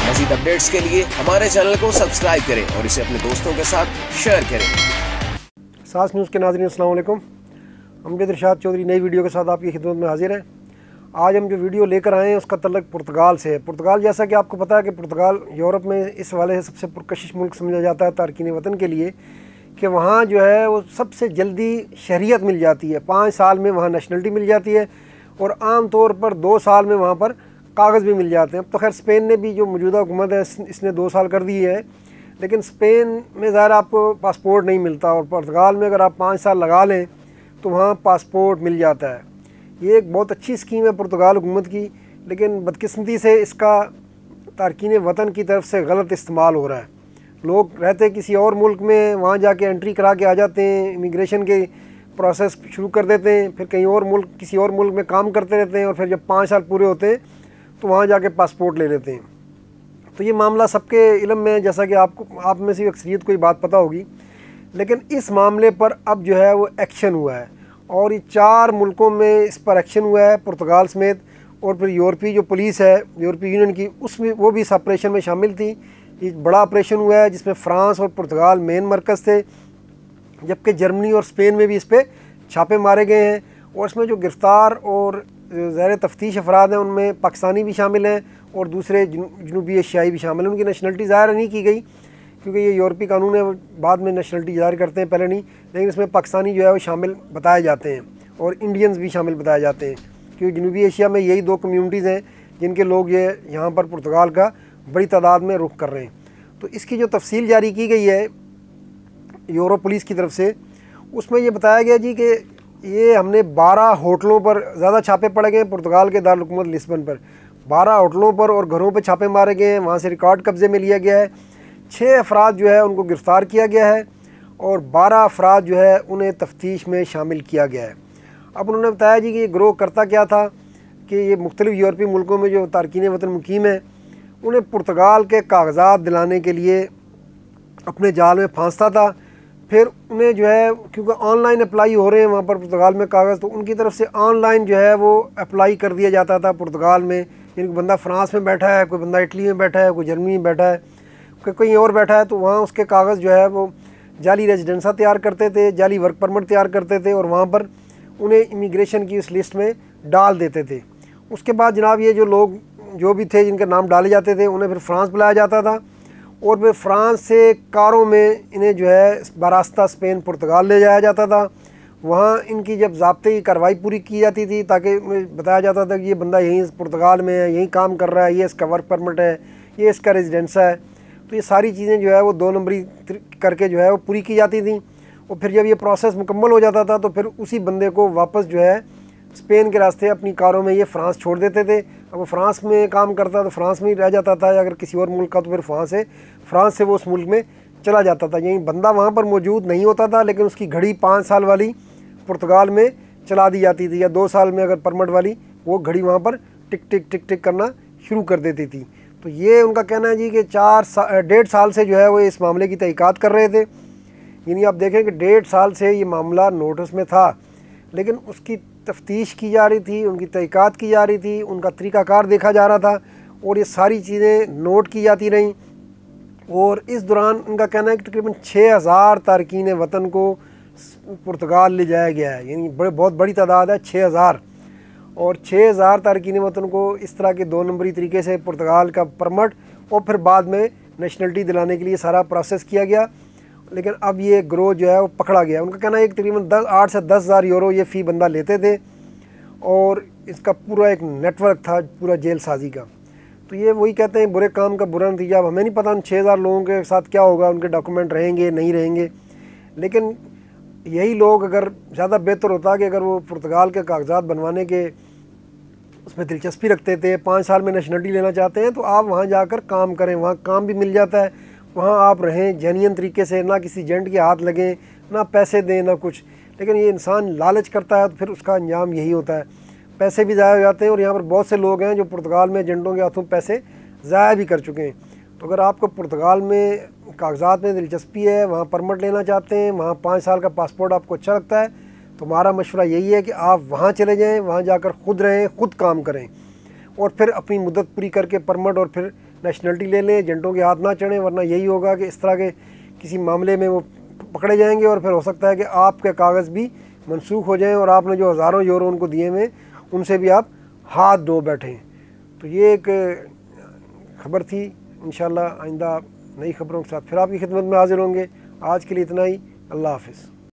मज़ीद अपडेट्स के लिए हमारे चैनल को सब्सक्राइब करें और इसे अपने दोस्तों के साथ शेयर करें। सास न्यूज़ के नाज़रीन अस्सलाम वालेकुम। अमजद इरशाद चौधरी नई वीडियो के साथ आपकी खिदमत में हाजिर हैं। आज हम जो वीडियो लेकर आए हैं उसका तल्लुक़ पुर्तगाल से है। पुर्तगाल, जैसा कि आपको पता है कि पुर्तगाल यूरोप में इस हवाले से सबसे पुरकशिश मुल्क समझा जाता है तारकीन वतन के लिए, कि वहाँ जो है वो सबसे जल्दी शहरियत मिल जाती है। 5 साल में वहाँ नेशनलिटी मिल जाती है और आम तौर पर 2 साल में वहाँ पर कागज़ भी मिल जाते हैं। अब तो खैर स्पेन ने भी, जो मौजूदा हुकूमत है, इसने 2 साल कर दिए है, लेकिन स्पेन में ज़ाहिर आपको पासपोर्ट नहीं मिलता, और पुर्तगाल में अगर आप 5 साल लगा लें तो वहाँ पासपोर्ट मिल जाता है। ये एक बहुत अच्छी स्कीम है पुर्तगाल हुकूमत की, लेकिन बदकिस्मती से इसका तारकीन वतन की तरफ से गलत इस्तेमाल हो रहा है। लोग रहते किसी और मुल्क में, वहाँ जाके एंट्री करा के आ जाते हैं, इमिग्रेशन के प्रोसेस शुरू कर देते हैं, फिर कहीं और मुल्क, किसी और मुल्क में काम करते रहते हैं, और फिर जब 5 साल पूरे होते हैं तो वहाँ जाके पासपोर्ट ले लेते हैं। तो ये मामला सबके इल्म में, जैसा कि आप में से अक्सरियत को ये बात पता होगी, लेकिन इस मामले पर अब जो है वो एक्शन हुआ है, और ये 4 मुल्कों में इस पर एक्शन हुआ है, पुर्तगाल समेत। और फिर यूरोपीय जो पुलिस है यूरोपीय यूनियन की, उसमें वो भी इस ऑपरेशन में शामिल थी। ये बड़ा ऑपरेशन हुआ है जिसमें फ़्रांस और पुर्तगाल मेन मरकज़ थे, जबकि जर्मनी और स्पेन में भी इस पर छापे मारे गए हैं। और इसमें जो गिरफ़्तार और ज़ैर तफ्तीश अफराद हैं उनमें पाकिस्तानी भी शामिल हैं और दूसरे जनूबी एशियाई भी शामिल हैं। उनकी नेशनलिटी ज़ाहिर नहीं की गई क्योंकि ये यूरोपीय कानून है, बाद में नेशनलिटी जारी करते हैं, पहले नहीं। लेकिन इसमें पाकिस्तानी जो है वो शामिल बताए जाते हैं और इंडियंस भी शामिल बताए जाते हैं, क्योंकि जनूबी एशिया में यही 2 कम्यूनिटीज़ हैं जिनके लोग ये यहाँ पर पुर्तगाल का बड़ी तादाद में रुख कर रहे हैं। तो इसकी जो तफसील जारी की गई है यूरो पुलिस की तरफ से, उसमें ये बताया गया जी कि ये हमने 12 होटलों पर ज़्यादा छापे पड़े गए हैं पुर्तगाल के दारुल हुकूमत लिस्बन पर। 12 होटलों पर और घरों पर छापे मारे गए हैं, वहाँ से रिकॉर्ड कब्ज़े में लिया गया है। 6 अफराद जो है उनको गिरफ़्तार किया गया है और 12 अफराद जो है उन्हें तफ्तीश में शामिल किया गया है। अब उन्होंने बताया जी कि ये गिरोह करता क्या था कि ये मुख्तलिफ़ यूरोपीय मुल्कों में जो तारकीन वतन मुकीम है उन्हें पुर्तगाल के कागजात दिलाने के लिए अपने जाल में फांसता था। फिर उन्हें जो है, क्योंकि ऑनलाइन अप्लाई हो रहे हैं वहाँ पर पुर्तगाल में कागज़, तो उनकी तरफ से ऑनलाइन जो है वो अप्लाई कर दिया जाता था पुर्तगाल में। यानी बंदा फ्रांस में बैठा है, कोई बंदा इटली में बैठा है, कोई जर्मनी में बैठा है, कोई कहीं और बैठा है, तो वहाँ उसके कागज़ जो है वो जाली रेजिडेंसा तैयार करते थे, जाली वर्क परमिट तैयार करते थे और वहाँ पर उन्हें इमिग्रेशन की उस लिस्ट में डाल देते थे। उसके बाद जनाब ये जो लोग जो भी थे जिनके नाम डाले जाते थे उन्हें फिर फ्रांस बुलाया जाता था, और फिर फ्रांस से कारों में इन्हें जो है बरास्ता स्पेन पुर्तगाल ले जाया जाता था। वहाँ इनकी जब ज़ाब्ते की कार्रवाई पूरी की जाती थी, ताकि बताया जाता था कि ये बंदा यहीं पुर्तगाल में है, यहीं काम कर रहा है, ये इसका वर्क परमिट है, ये इसका रेजिडेंसा है। तो ये सारी चीज़ें जो है वो 2 नंबरी करके जो है वो पूरी की जाती थी। और फिर जब ये प्रोसेस मुकम्मल हो जाता था तो फिर उसी बंदे को वापस जो है स्पेन के रास्ते अपनी कारों में ये फ्रांस छोड़ देते थे। अब वो फ्रांस में काम करता तो फ्रांस में ही रह जाता था, अगर किसी और मुल्क का तो फिर फ्रांस से वो उस मुल्क में चला जाता था। यही बंदा वहाँ पर मौजूद नहीं होता था, लेकिन उसकी घड़ी 5 साल वाली पुर्तगाल में चला दी जाती थी, या 2 साल में अगर परमिट वाली वो घड़ी वहाँ पर टिक टिक टिक टिक करना शुरू कर देती थी। तो ये उनका कहना है जी कि 1.5 साल से जो है वो इस मामले की तहकीकात कर रहे थे। यानी आप देखें कि 1.5 साल से ये मामला नोटिस में था, लेकिन उसकी तफ्तीश की जा रही थी, उनकी तहकीकात की जा रही थी, उनका तरीक़ाकार देखा जा रहा था, और ये सारी चीज़ें नोट की जाती रहीं। और इस दौरान उनका कहना है कि तकरीबन 6000 तारकीन वतन को पुर्तगाल ले जाया गया है। यानी बहुत बड़ी तादाद है, 6000। और 6000 तारकीन वतन को इस तरह के 2 नंबरी तरीके से पुर्तगाल का परमिट और फिर बाद में नेशनलिटी दिलाने के लिए सारा प्रोसेस किया गया। लेकिन अब ये गिरोह जो है वो पकड़ा गया। उनका कहना है कि तकरीबन 8 से 10,000 यूरो ये फ़ी बंदा लेते थे, और इसका पूरा एक नेटवर्क था पूरा जेल साजी का। तो ये वही कहते हैं बुरे काम का बुरा नतीजा। अब हमें नहीं पता उन 6000 लोगों के साथ क्या होगा, उनके डॉक्यूमेंट रहेंगे नहीं रहेंगे, लेकिन यही लोग, अगर ज़्यादा बेहतर होता कि अगर वो पुर्तगाल के कागजात बनवाने के उसमें दिलचस्पी रखते थे, 5 साल में नेशनलिटी लेना चाहते हैं, तो आप वहाँ जाकर काम करें, वहाँ काम भी मिल जाता है, वहाँ आप रहें जेन्युइन तरीके से, ना किसी एजेंट के हाथ लगें, ना पैसे दें, ना कुछ। लेकिन ये इंसान लालच करता है तो फिर उसका अंजाम यही होता है, पैसे भी ज़ाया हो जाते हैं। और यहाँ पर बहुत से लोग हैं जो पुर्तगाल में एजेंटों के हाथों पैसे ज़ाया भी कर चुके हैं। तो अगर आपको पुर्तगाल में कागजात में दिलचस्पी है, वहाँ परमिट लेना चाहते हैं, वहाँ 5 साल का पासपोर्ट आपको अच्छा लगता है, तो हमारा मशवरा यही है कि आप वहाँ चले जाएँ, वहाँ जाकर ख़ुद रहें, ख़ुद काम करें, और फिर अपनी मुद्दत पूरी करके परमिट और फिर نیشنلٹی لے لیں، ایجنٹوں کے ہاتھ نہ چڑھیں، ورنہ یہی ہوگا کہ اس طرح کے کسی معاملے میں وہ پکڑے جائیں گے اور پھر ہو سکتا ہے کہ آپ کے کاغذ بھی منسوخ ہو جائیں اور آپ نے جو ہزاروں یورو ان کو دیے ہوئے ان سے بھی آپ ہاتھ دھو بیٹھیں۔ تو یہ ایک خبر تھی، انشاءاللہ آئندہ نئی خبروں کے ساتھ پھر آپ کی خدمت میں حاضر ہوں گے۔ آج کے لیے اتنا ہی، اللہ حافظ۔